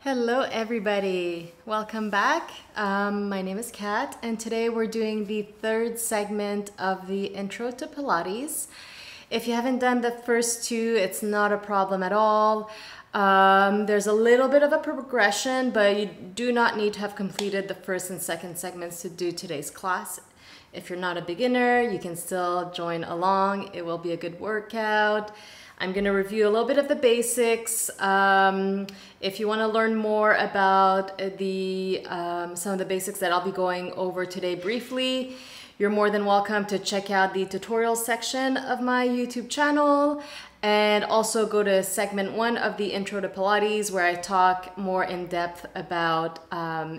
Hello everybody, welcome back. My name is Kat and today we're doing the third segment of the Intro to Pilates. If you haven't done the first two, it's not a problem at all. There's a little bit of a progression, but you do not need to have completed the first and second segments to do today's class. If you're not a beginner, you can still join along. It will be a good workout. I'm going to review a little bit of the basics. If you want to learn more about some of the basics that I'll be going over today briefly, you're more than welcome to check out the tutorial section of my YouTube channel and also go to segment 1 of the Intro to Pilates where I talk more in depth about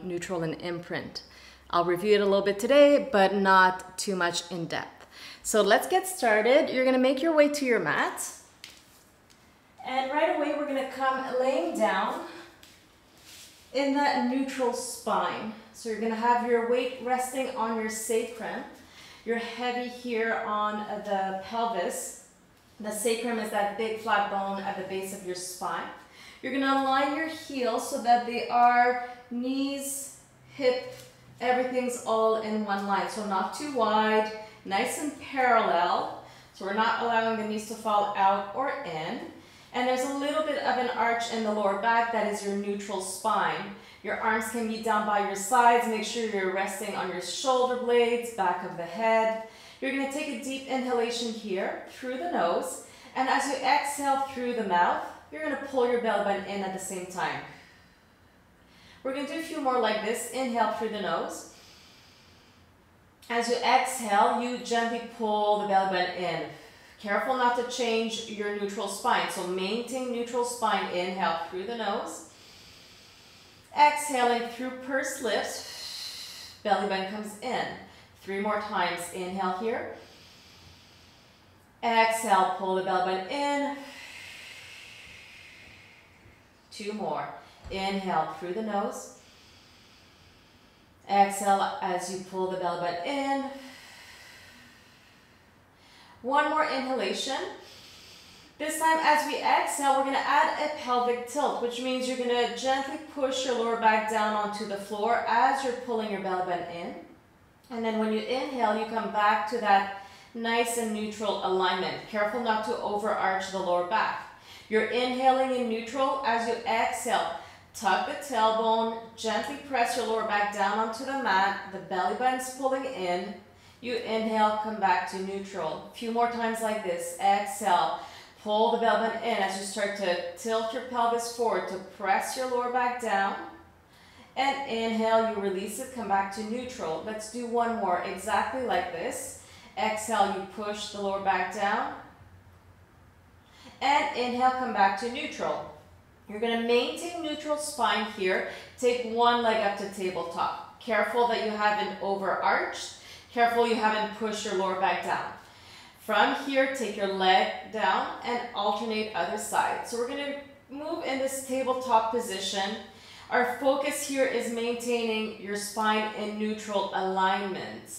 neutral and imprint. I'll review it a little bit today, but not too much in depth. So let's get started. You're going to make your way to your mat. And right away, we're going to come laying down in that neutral spine. So you're going to have your weight resting on your sacrum. You're heavy here on the pelvis. The sacrum is that big flat bone at the base of your spine. You're going to align your heels so that they are knees, hip, everything's all in one line. So not too wide, nice and parallel. So we're not allowing the knees to fall out or in. And there's a little bit of an arch in the lower back, that is your neutral spine. Your arms can be down by your sides. Make sure you're resting on your shoulder blades, back of the head. You're going to take a deep inhalation here through the nose. And as you exhale through the mouth, you're going to pull your belly button in at the same time. We're going to do a few more like this. Inhale through the nose. As you exhale, you gently pull the belly button in. Careful not to change your neutral spine. So maintain neutral spine. Inhale through the nose. Exhaling through pursed lips. Belly button comes in. 3 more times. Inhale here. Exhale, pull the belly button in. 2 more. Inhale through the nose. Exhale as you pull the belly button in. 1 more inhalation. This time as we exhale, we're going to add a pelvic tilt, which means you're going to gently push your lower back down onto the floor as you're pulling your belly button in. And then when you inhale, you come back to that nice and neutral alignment. Careful not to overarch the lower back. You're inhaling in neutral. As you exhale, tuck the tailbone, gently press your lower back down onto the mat. The belly button's pulling in. You inhale, come back to neutral. A few more times like this. Exhale, pull the belly button in as you start to tilt your pelvis forward to press your lower back down. And inhale, you release it, come back to neutral. Let's do 1 more, exactly like this. Exhale, you push the lower back down. And inhale, come back to neutral. You're going to maintain neutral spine here. Take 1 leg up to tabletop. Careful that you haven't overarched. Careful you haven't pushed your lower back down. From here, take your leg down and alternate other side. So we're going to move in this tabletop position. Our focus here is maintaining your spine in neutral alignment.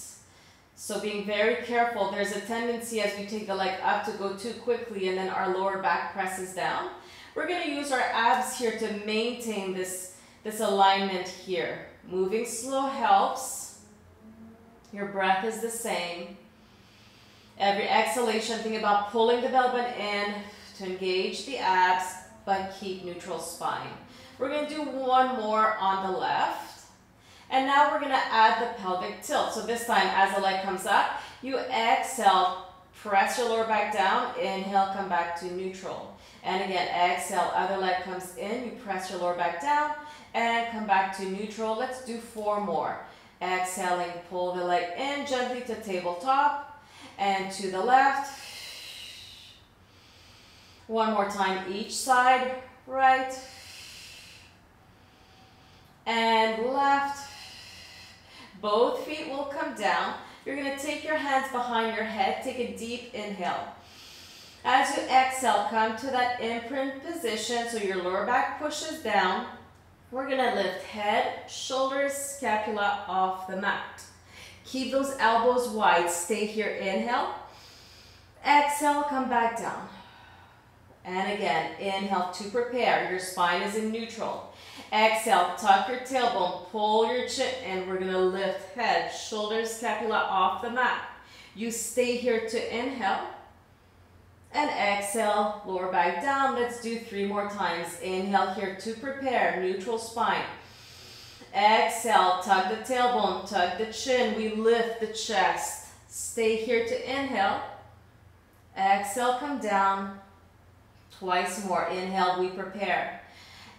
So being very careful, there's a tendency as we take the leg up to go too quickly and then our lower back presses down. We're going to use our abs here to maintain this alignment here. Moving slow helps. Your breath is the same. Every exhalation, think about pulling the belly button in to engage the abs, but keep neutral spine. We're going to do 1 more on the left. And now we're going to add the pelvic tilt. So this time, as the leg comes up, you exhale, press your lower back down. Inhale, come back to neutral. And again, exhale, other leg comes in. You press your lower back down and come back to neutral. Let's do 4 more. Exhaling, pull the leg in gently to tabletop and to the left. 1 more time each side, right and left. Both feet will come down. You're going to take your hands behind your head. Take a deep inhale. As you exhale, come to that imprint position so your lower back pushes down. We're going to lift head, shoulders, scapula off the mat. Keep those elbows wide. Stay here. Inhale. Exhale, come back down. And again, inhale to prepare. Your spine is in neutral. Exhale, tuck your tailbone, pull your chin, and we're gonna lift head, shoulders, scapula off the mat. You stay here to inhale. And exhale, lower back down. Let's do 3 more times. Inhale here to prepare, neutral spine. Exhale, tuck the tailbone, tuck the chin. We lift the chest. Stay here to inhale. Exhale, come down. Twice more. Inhale, we prepare.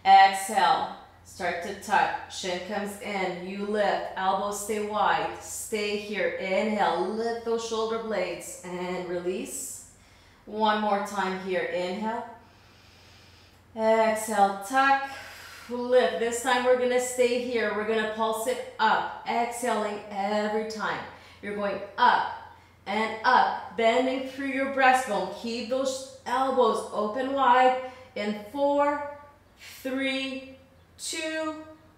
Exhale, start to tuck. Chin comes in. You lift. Elbows stay wide. Stay here. Inhale, lift those shoulder blades and release. 1 more time here. Inhale. Exhale, tuck. Lift. This time we're going to stay here. We're going to pulse it up. Exhaling every time. You're going up and up. Bending through your breastbone. Keep those elbows open wide. In 4, 3, 2,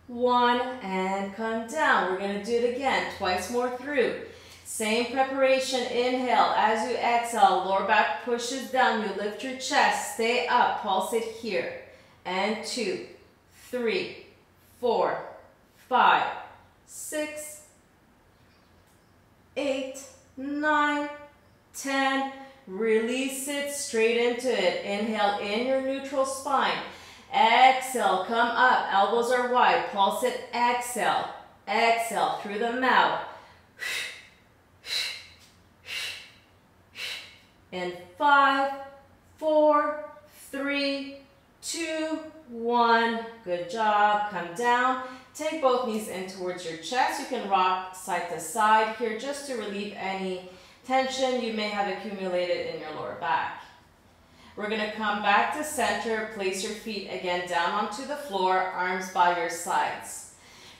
1. And come down. We're going to do it again. Twice more through. Same preparation. Inhale. As you exhale, lower back pushes down. You lift your chest. Stay up. Pulse it here. And 2, 3, 4, 5, 6, 8, 9, 10. Release it straight into it. Inhale in your neutral spine. Exhale, come up. Elbows are wide. Pulse it. Exhale. Exhale through the mouth. In 5, 4, 3, 2, 1. Good job. Come down. Take both knees in towards your chest. You can rock side to side here just to relieve any tension you may have accumulated in your lower back. We're going to come back to center. Place your feet again down onto the floor, arms by your sides.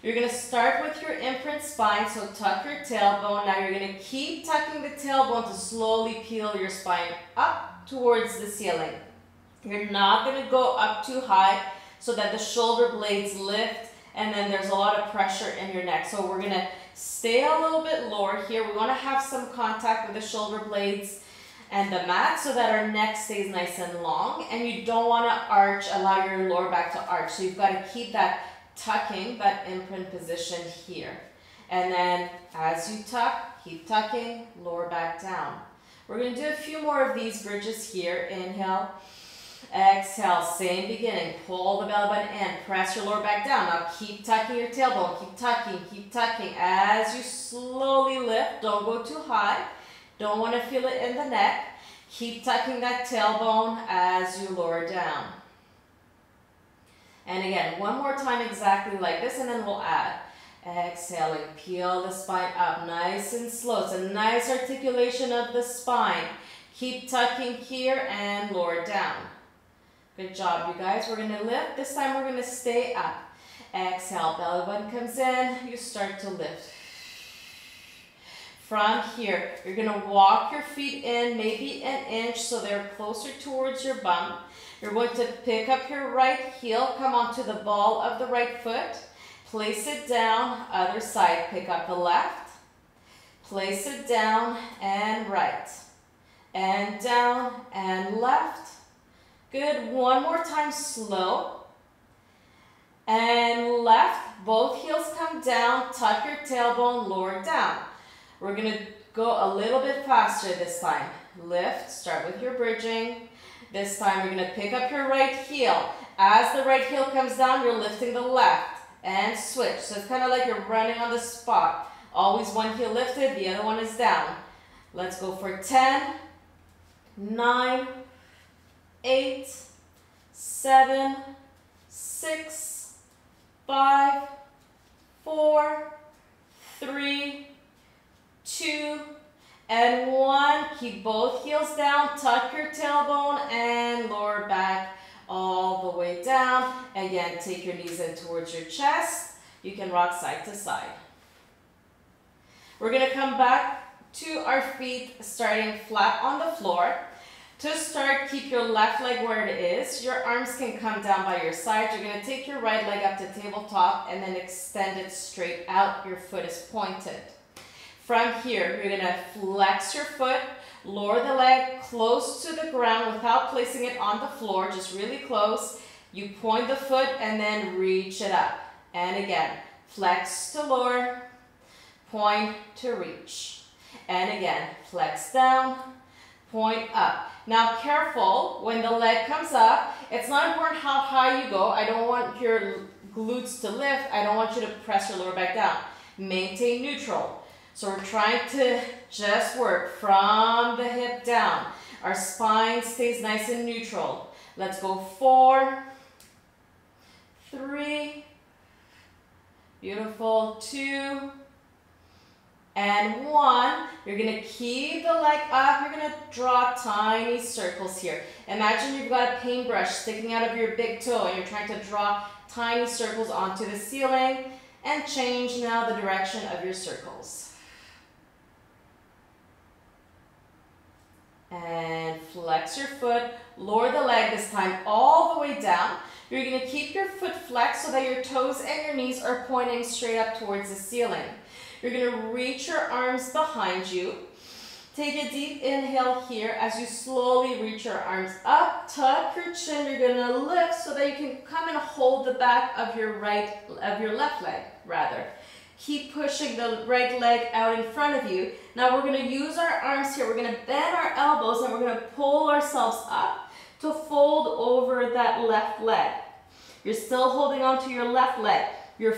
You're going to start with your imprint spine, so tuck your tailbone. Now you're going to keep tucking the tailbone to slowly peel your spine up towards the ceiling. You're not going to go up too high so that the shoulder blades lift and then there's a lot of pressure in your neck. So we're going to stay a little bit lower here. We want to have some contact with the shoulder blades and the mat so that our neck stays nice and long, and you don't want to arch, allow your lower back to arch. So you've got to keep that tucking, that imprint position here. And then as you tuck, keep tucking, lower back down. We're going to do a few more of these bridges here. Inhale, exhale, same beginning. Pull the belly button in, press your lower back down. Now keep tucking your tailbone, keep tucking, keep tucking. As you slowly lift, don't go too high. Don't want to feel it in the neck. Keep tucking that tailbone as you lower down. And again, 1 more time exactly like this, and then we'll add. Exhaling, peel the spine up nice and slow. It's a nice articulation of the spine. Keep tucking here and lower down. Good job, you guys. We're going to lift. This time we're going to stay up. Exhale, belly button comes in. You start to lift. From here, you're going to walk your feet in maybe an inch so they're closer towards your bum. You're going to pick up your right heel, come onto the ball of the right foot, place it down, other side, pick up the left, place it down and right, and down and left. Good, 1 more time, slow, and left, both heels come down, tuck your tailbone, lower down. We're going to go a little bit faster this time. Lift, start with your bridging. This time you're going to pick up your right heel. As the right heel comes down, you're lifting the left and switch. So it's kind of like you're running on the spot. Always one heel lifted, the other one is down. Let's go for 10, 9, 8, 7, 6, 5, 4, 3, 2, and 1. Keep both heels down, tuck your tailbone and lower back all the way down. Again, take your knees in towards your chest. You can rock side to side. We're going to come back to our feet starting flat on the floor. To start, keep your left leg where it is. Your arms can come down by your side. You're going to take your right leg up to tabletop and then extend it straight out. Your foot is pointed. From here, you're going to flex your foot, lower the leg close to the ground without placing it on the floor, just really close. You point the foot and then reach it up. And again, flex to lower, point to reach. And again, flex down, point up. Now careful, when the leg comes up, it's not important how high you go. I don't want your glutes to lift. I don't want you to press your lower back down. Maintain neutral. So we're trying to just work from the hip down. Our spine stays nice and neutral. Let's go 4, 3, beautiful, 2, and 1. You're gonna keep the leg up. You're gonna draw tiny circles here. Imagine you've got a paintbrush sticking out of your big toe and you're trying to draw tiny circles onto the ceiling, and change now the direction of your circles. And flex your foot, lower the leg this time all the way down. You're gonna keep your foot flexed so that your toes and your knees are pointing straight up towards the ceiling. You're gonna reach your arms behind you. Take a deep inhale here as you slowly reach your arms up. Tuck your chin. You're gonna lift so that you can come and hold the back of your left leg, rather. Keep pushing the right leg out in front of you. Now we're gonna use our arms here. We're gonna bend our elbows and we're gonna pull ourselves up to fold over that left leg. You're still holding on to your left leg. Your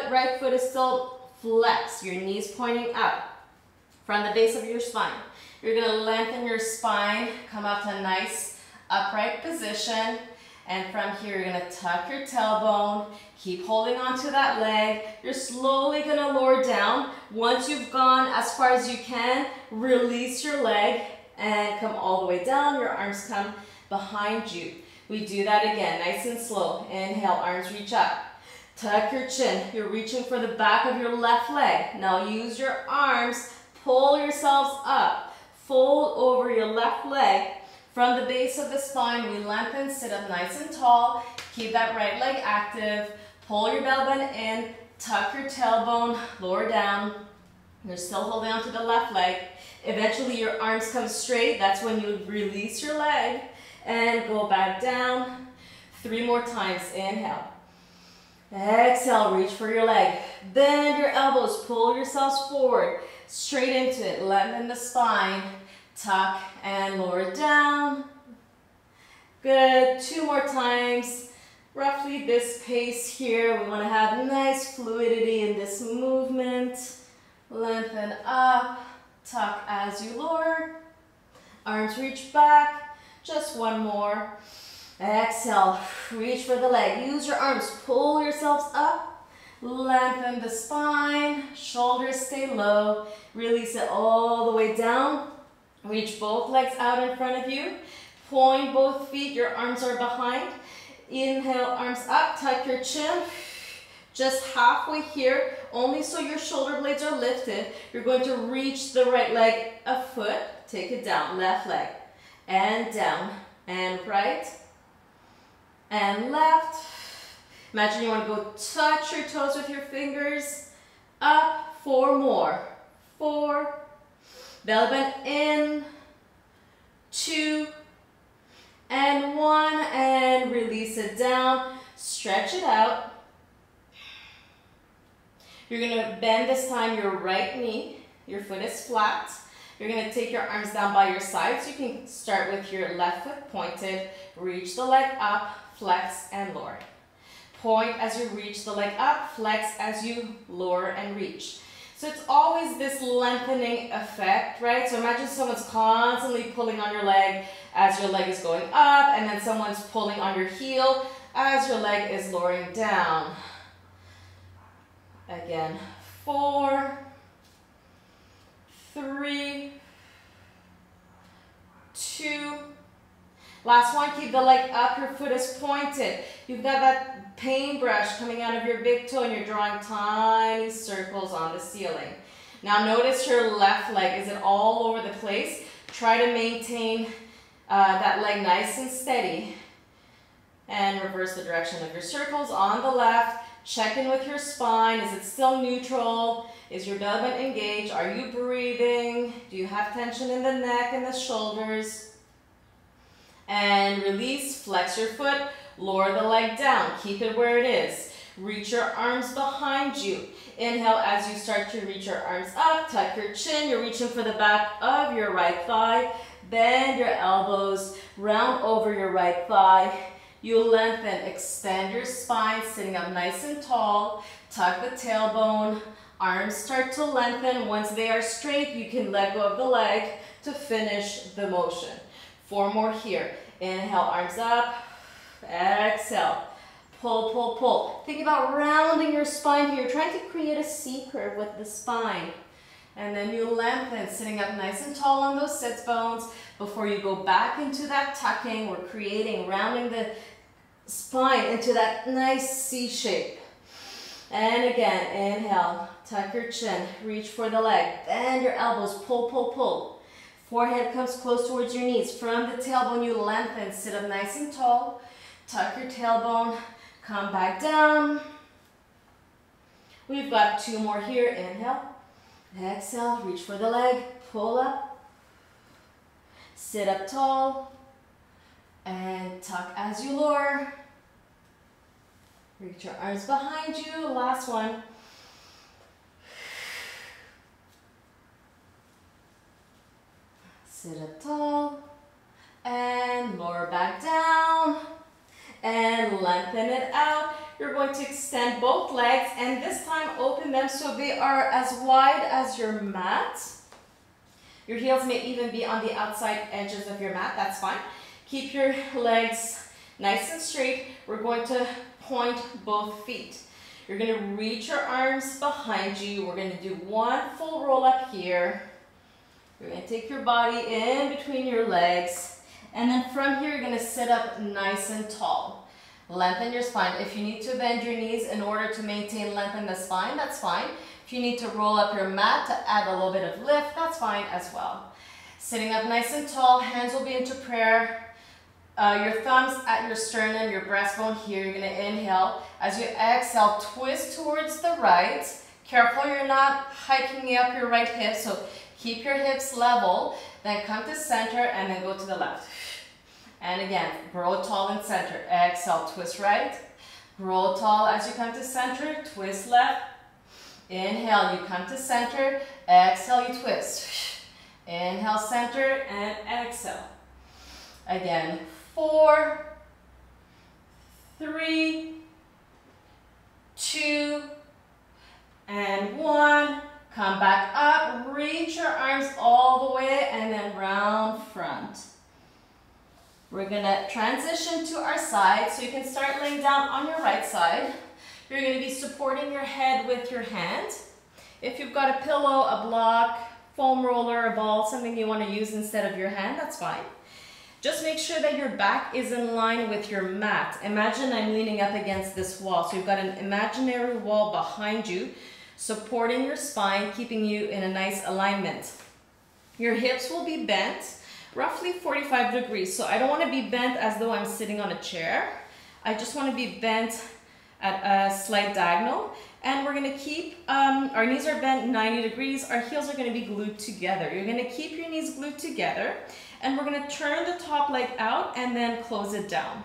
right foot is still flexed. Your knees pointing up from the base of your spine. You're gonna lengthen your spine, come up to a nice upright position. And from here, you're gonna tuck your tailbone, keep holding on to that leg. You're slowly gonna lower down. Once you've gone as far as you can, release your leg and come all the way down. Your arms come behind you. We do that again, nice and slow. Inhale, arms reach up. Tuck your chin. You're reaching for the back of your left leg. Now use your arms, pull yourselves up. Fold over your left leg. From the base of the spine, we lengthen, sit up nice and tall. Keep that right leg active. Pull your belly button in, tuck your tailbone, lower down. You're still holding on to the left leg. Eventually your arms come straight. That's when you release your leg and go back down. 3 more times. Inhale. Exhale, reach for your leg. Bend your elbows, pull yourselves forward. Straight into it, lengthen the spine. Tuck and lower down. Good, 2 more times. Roughly this pace here. We want to have nice fluidity in this movement. Lengthen up, tuck as you lower. Arms reach back. Just 1 more. Exhale, reach for the leg. Use your arms, pull yourselves up. Lengthen the spine, shoulders stay low. Release it all the way down. Reach both legs out in front of you. Point both feet, your arms are behind. Inhale, arms up, tuck your chin. Just halfway here, only so your shoulder blades are lifted. You're going to reach the right leg a foot. Take it down, left leg. And down, and right, and left. Imagine you want to go touch your toes with your fingers. Up, 4 more. 4. Belly button in. 2. And 1. And release it down. Stretch it out. You're going to bend this time your right knee. Your foot is flat. You're going to take your arms down by your sides. You can start with your left foot pointed. Reach the leg up, flex and lower. Point as you reach the leg up, flex as you lower and reach. So it's always this lengthening effect, right? So imagine someone's constantly pulling on your leg as your leg is going up, and then someone's pulling on your heel as your leg is lowering down. Again, 4, 3, 2. Last one, keep the leg up, your foot is pointed. You've got that paintbrush coming out of your big toe and you're drawing tiny circles on the ceiling. Now notice your left leg, is it all over the place? Try to maintain that leg nice and steady. And reverse the direction of your circles on the left. Check in with your spine. Is it still neutral? Is your belly button engaged? Are you breathing? Do you have tension in the neck and the shoulders? And release, flex your foot, lower the leg down. Keep it where it is. Reach your arms behind you. Inhale as you start to reach your arms up. Tuck your chin. You're reaching for the back of your right thigh. Bend your elbows, round over your right thigh. You lengthen, extend your spine, sitting up nice and tall. Tuck the tailbone. Arms start to lengthen. Once they are straight, you can let go of the leg to finish the motion. 4 more here. Inhale, arms up. Exhale. Pull, pull, pull. Think about rounding your spine here. You're trying to create a C curve with the spine. And then you lengthen, sitting up nice and tall on those sits bones. Before you go back into that tucking, we're creating, rounding the spine into that nice C shape. And again, inhale, tuck your chin, reach for the leg, bend your elbows, pull, pull, pull. Forehead comes close towards your knees. From the tailbone, you lengthen, sit up nice and tall. Tuck your tailbone, come back down. We've got 2 more here. Inhale, exhale, reach for the leg, pull up, sit up tall, and tuck as you lower. Reach your arms behind you. Last one. Sit up tall, and lower back down, and lengthen it out. You're going to extend both legs, and this time open them so they are as wide as your mat. Your heels may even be on the outside edges of your mat, that's fine. Keep your legs nice and straight. We're going to point both feet. You're going to reach your arms behind you. We're going to do 1 full roll up here. You're going to take your body in between your legs. And then from here, you're going to sit up nice and tall. Lengthen your spine. If you need to bend your knees in order to maintain length in the spine, that's fine. If you need to roll up your mat to add a little bit of lift, that's fine as well. Sitting up nice and tall, hands will be into prayer. Your thumbs at your sternum, your breastbone here. You're going to inhale. As you exhale, twist towards the right. Careful you're not hiking up your right hip, so keep your hips level. Then come to center and then go to the left. And again, grow tall in center. Exhale, twist right. Grow tall as you come to center, twist left. Inhale, you come to center. Exhale, you twist. Inhale, center, and exhale. Again, 4, 3, 2, and 1. Come back up, reach your arms all the way, and then round front. We're gonna transition to our side, so you can start laying down on your right side. You're gonna be supporting your head with your hand. If you've got a pillow, a block, foam roller, a ball, something you wanna use instead of your hand, that's fine. Just make sure that your back is in line with your mat. Imagine I'm leaning up against this wall, so you've got an imaginary wall behind you, supporting your spine, keeping you in a nice alignment. Your hips will be bent roughly 45 degrees. So I don't want to be bent as though I'm sitting on a chair. I just want to be bent at a slight diagonal. And we're going to keep, our knees are bent 90 degrees. Our heels are going to be glued together. You're going to keep your knees glued together. And we're going to turn the top leg out and then close it down.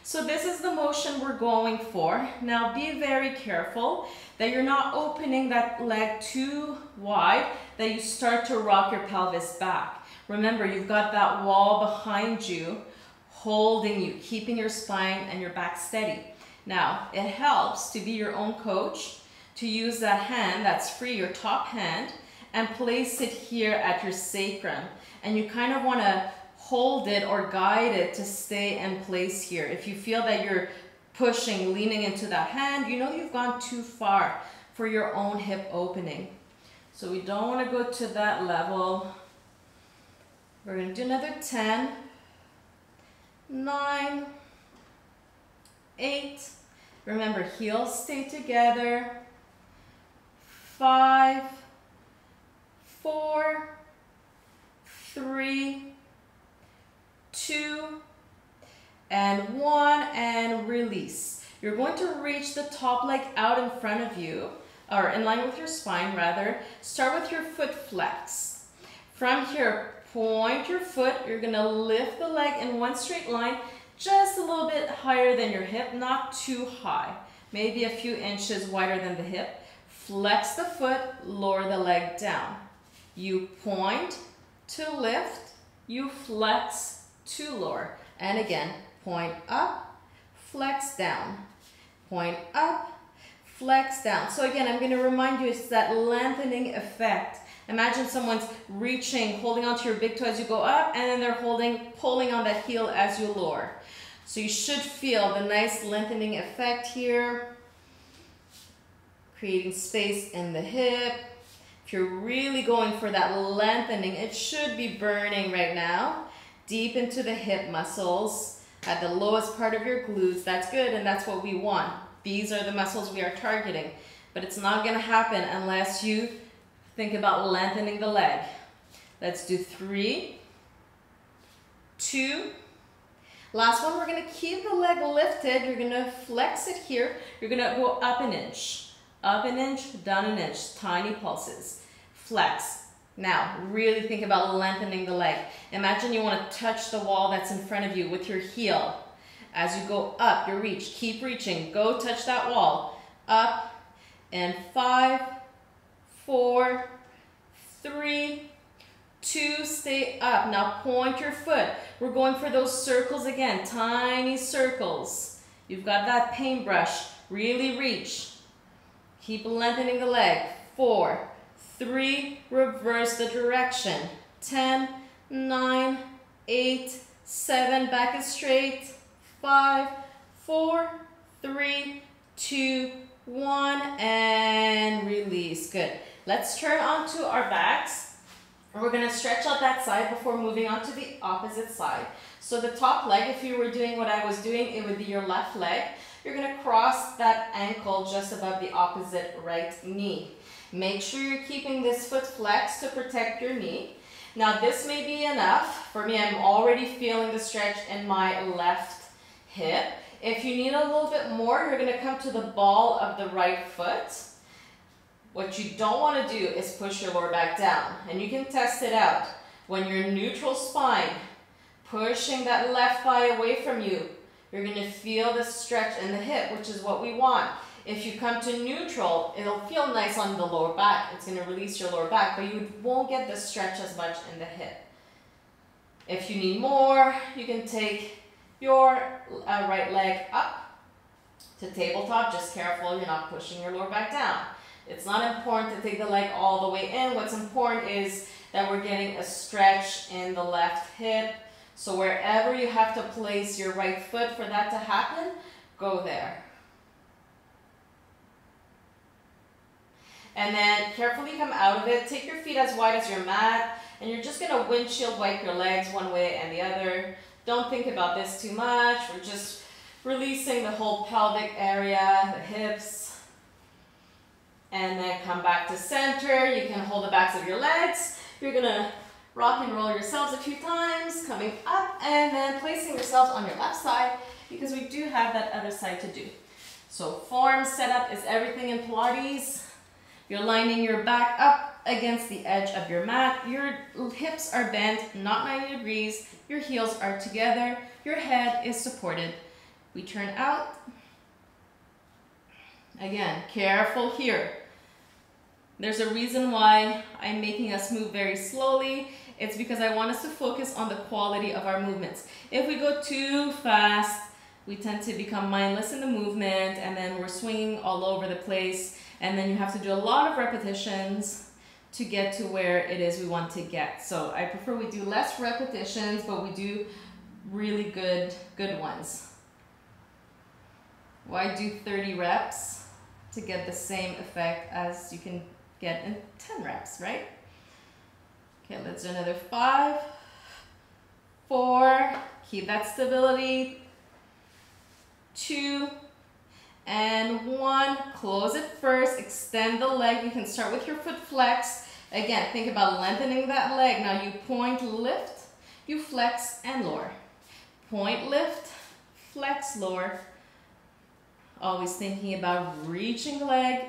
So this is the motion we're going for. Now be very careful that you're not opening that leg too wide, that you start to rock your pelvis back. Remember, you've got that wall behind you holding you, keeping your spine and your back steady. Now, it helps to be your own coach, to use that hand that's free, your top hand, and place it here at your sacrum. And you kind of want to hold it or guide it to stay in place here. If you feel that you're pushing, leaning into that hand, you know you've gone too far for your own hip opening. So we don't want to go to that level. We're going to do another 10, 9, 8. Remember, heels stay together. 5, 4, 3, 2, and 1, and release. You're going to reach the top leg out in front of you, or in line with your spine rather. Start with your foot flex. From here, point your foot. You're gonna lift the leg in one straight line, just a little bit higher than your hip, not too high. Maybe a few inches wider than the hip. Flex the foot, lower the leg down. You point to lift, you flex to lower. And again, point up, flex down. Point up, flex down. So again, I'm going to remind you, it's that lengthening effect. Imagine someone's reaching, holding onto your big toe as you go up, and then they're pulling on that heel as you lower. So you should feel the nice lengthening effect here, creating space in the hip. If you're really going for that lengthening, it should be burning right now, deep into the hip muscles, at the lowest part of your glutes. That's good, and that's what we want. These are the muscles we are targeting, but it's not going to happen unless you think about lengthening the leg. Let's do 3, 2, last one. We're going to keep the leg lifted. You're going to flex it here. You're going to go up an inch, down an inch, tiny pulses. Flex. Now, really think about lengthening the leg. Imagine you want to touch the wall that's in front of you with your heel. As you go up, your reach, keep reaching. Go touch that wall. Up, and 5, 4, 3, 2, stay up. Now point your foot. We're going for those circles again, tiny circles. You've got that paintbrush. Really reach. Keep lengthening the leg. 4, 3, reverse the direction. 10, 9, 8, 7, back is straight. 5, 4, 3, 2, 1, and release. Good. Let's turn onto our backs. We're going to stretch out that side before moving on to the opposite side. So the top leg, if you were doing what I was doing, it would be your left leg. You're going to cross that ankle just above the opposite right knee. Make sure you're keeping this foot flexed to protect your knee. Now this may be enough. For me, I'm already feeling the stretch in my left hip. If you need a little bit more, you're going to come to the ball of the right foot. What you don't want to do is push your lower back down, and you can test it out. When you're neutral spine, pushing that left thigh away from you, you're going to feel the stretch in the hip, which is what we want. If you come to neutral, it'll feel nice on the lower back. It's going to release your lower back, but you won't get the stretch as much in the hip. If you need more, you can take your right leg up to tabletop. Just careful you're not pushing your lower back down. It's not important to take the leg all the way in. What's important is that we're getting a stretch in the left hip. So wherever you have to place your right foot for that to happen, go there. And then carefully come out of it. Take your feet as wide as your mat, and you're just going to windshield wipe your legs one way and the other. Don't think about this too much. We're just releasing the whole pelvic area, the hips. And then come back to center. You can hold the backs of your legs. You're going to rock and roll yourselves a few times, coming up and then placing yourselves on your left side, because we do have that other side to do. So form setup is everything in Pilates. You're lining your back up against the edge of your mat. Your hips are bent, not 90 degrees. Your heels are together. Your head is supported. We turn out. Again, careful here. There's a reason why I'm making us move very slowly. It's because I want us to focus on the quality of our movements. If we go too fast, we tend to become mindless in the movement, and then we're swinging all over the place, and then you have to do a lot of repetitions to get to where it is we want to get. So I prefer we do less repetitions, but we do really good ones. Why do 30 reps to get the same effect as you can get in 10 reps, right? Okay, let's do another 5, 4, keep that stability, 2, and 1. Close it first, extend the leg. You can start with your foot flex. Again, think about lengthening that leg. Now you point, lift, you flex and lower. Point, lift, flex, lower. Always thinking about reaching the leg,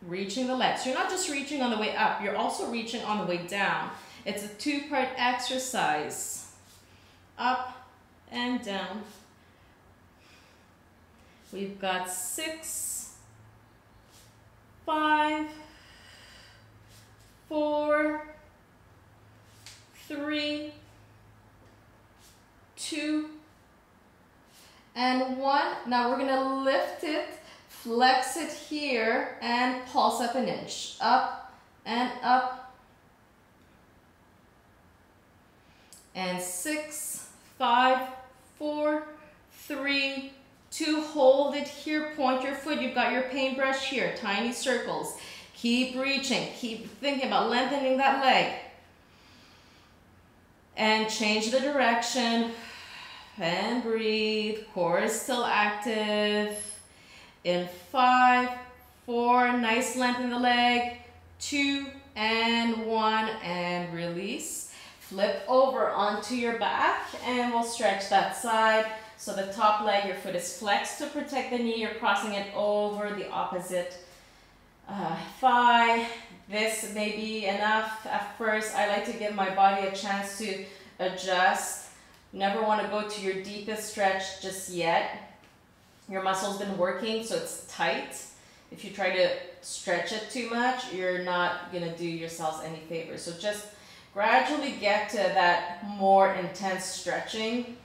reaching the leg. So you're not just reaching on the way up, you're also reaching on the way down. It's a two-part exercise. Up and down. We've got 6, 5, 4, 3, 2, and 1. Now we're gonna lift it, flex it here, and pulse up an inch. Up and up. And 6, 5, 4, 3, 2. Hold it here, point your foot. You've got your paintbrush here, tiny circles. Keep reaching, keep thinking about lengthening that leg. And change the direction. And breathe. Core is still active. In 5, 4, nice length in the leg. 2 and 1, and release. Flip over onto your back, and we'll stretch that side. So the top leg, your foot is flexed to protect the knee. You're crossing it over the opposite thigh. This may be enough at first. I like to give my body a chance to adjust. Never want to go to your deepest stretch just yet. Your muscle's been working, so it's tight. If you try to stretch it too much, you're not going to do yourselves any favors. So just gradually get to that more intense stretching.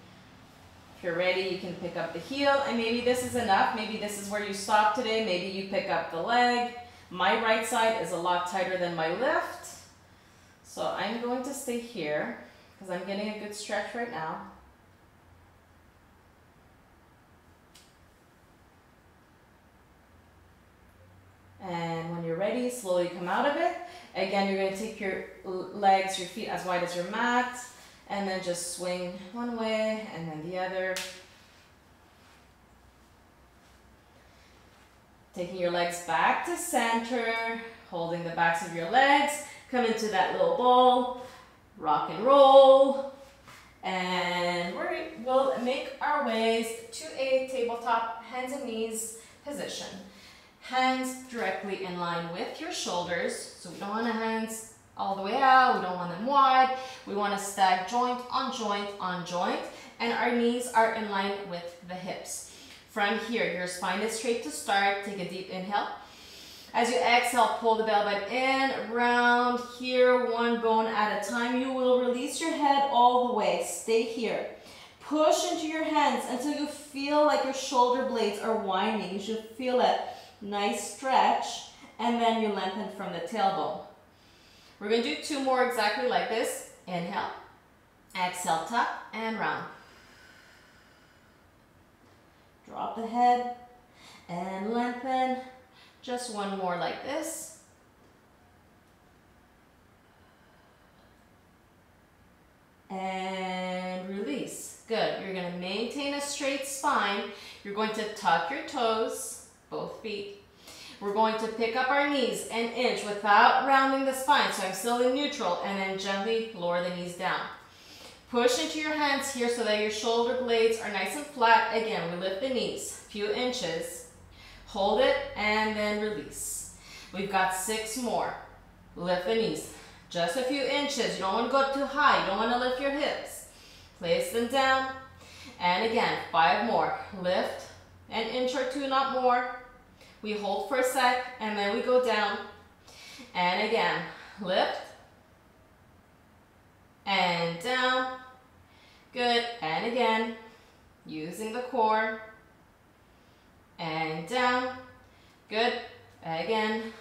If you're ready, you can pick up the heel, and maybe this is enough. Maybe this is where you stop today. Maybe you pick up the leg. My right side is a lot tighter than my left. So I'm going to stay here because I'm getting a good stretch right now. And when you're ready, slowly come out of it. Again, you're going to take your legs, your feet as wide as your mat, and then just swing one way and then the other. Taking your legs back to center, holding the backs of your legs, come into that little ball, rock and roll, and we'll make our ways to a tabletop, hands and knees position. Hands directly in line with your shoulders, so we don't want the hands all the way out, we don't want them wide, we want to stack joint on joint on joint, and our knees are in line with the hips. From here, your spine is straight to start. Take a deep inhale. As you exhale, pull the belly button in, round here, one bone at a time. You will release your head all the way. Stay here. Push into your hands until you feel like your shoulder blades are winding. You should feel a nice stretch, and then you lengthen from the tailbone. We're going to do 2 more exactly like this. Inhale, exhale, tuck, and round. Drop the head and lengthen. Just 1 more like this. And release. Good. You're going to maintain a straight spine. You're going to tuck your toes, both feet. We're going to pick up our knees an inch without rounding the spine. So I'm still in neutral, and then gently lower the knees down. Push into your hands here so that your shoulder blades are nice and flat. Again, we lift the knees a few inches. Hold it and then release. We've got 6 more. Lift the knees just a few inches. You don't want to go up too high. You don't want to lift your hips. Place them down. And again, 5 more. Lift an inch or 2, not more. We hold for a sec and then we go down. And again, lift and down. Good. And again, using the core. And down. Good. Again.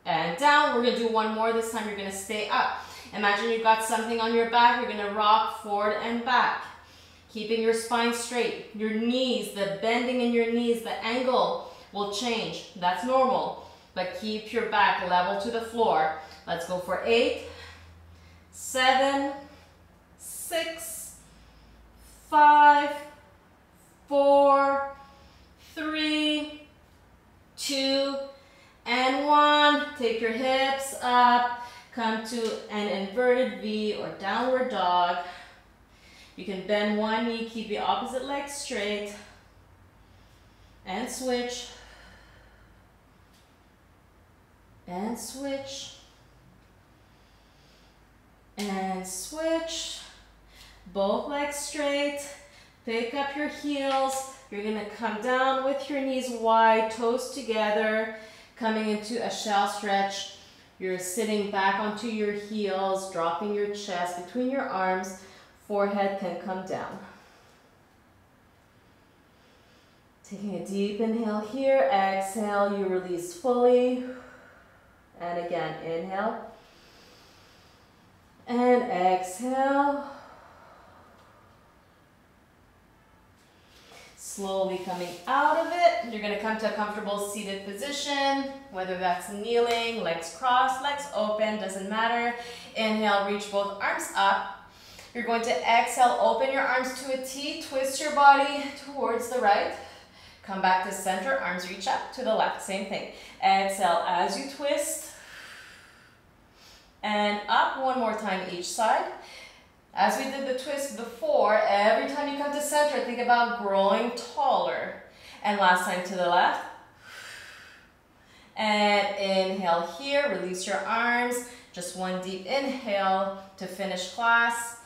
And down. We're going to do 1 more. This time you're going to stay up. Imagine you've got something on your back. You're going to rock forward and back. Keeping your spine straight. Your knees, the bending in your knees, the angle will change. That's normal. But keep your back level to the floor. Let's go for 8, 7, 6, 5, 4, 3, 2, and 1. Take your hips up. Come to an inverted V or downward dog. You can bend one knee, keep the opposite leg straight. And switch. And switch. And switch. Both legs straight. Pick up your heels. You're gonna come down with your knees wide, toes together, coming into a shell stretch. You're sitting back onto your heels, dropping your chest between your arms. Forehead can come down. Taking a deep inhale here. Exhale, you release fully. And again, inhale. And exhale. Slowly coming out of it, you're going to come to a comfortable seated position, whether that's kneeling, legs crossed, legs open, doesn't matter. Inhale, reach both arms up. You're going to exhale, open your arms to a T, twist your body towards the right. Come back to center, arms reach up to the left, same thing. Exhale as you twist. And up one more time each side. As we did the twist before, every time you come to center, think about growing taller. And last time to the left. And inhale here, release your arms. Just one deep inhale to finish class.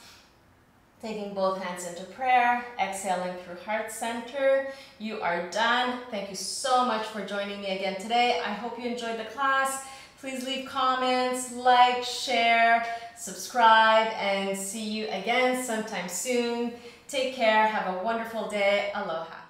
Taking both hands into prayer, exhaling through heart center. You are done. Thank you so much for joining me again today. I hope you enjoyed the class. Please leave comments, like, share, subscribe, and see you again sometime soon. Take care. Have a wonderful day. Aloha.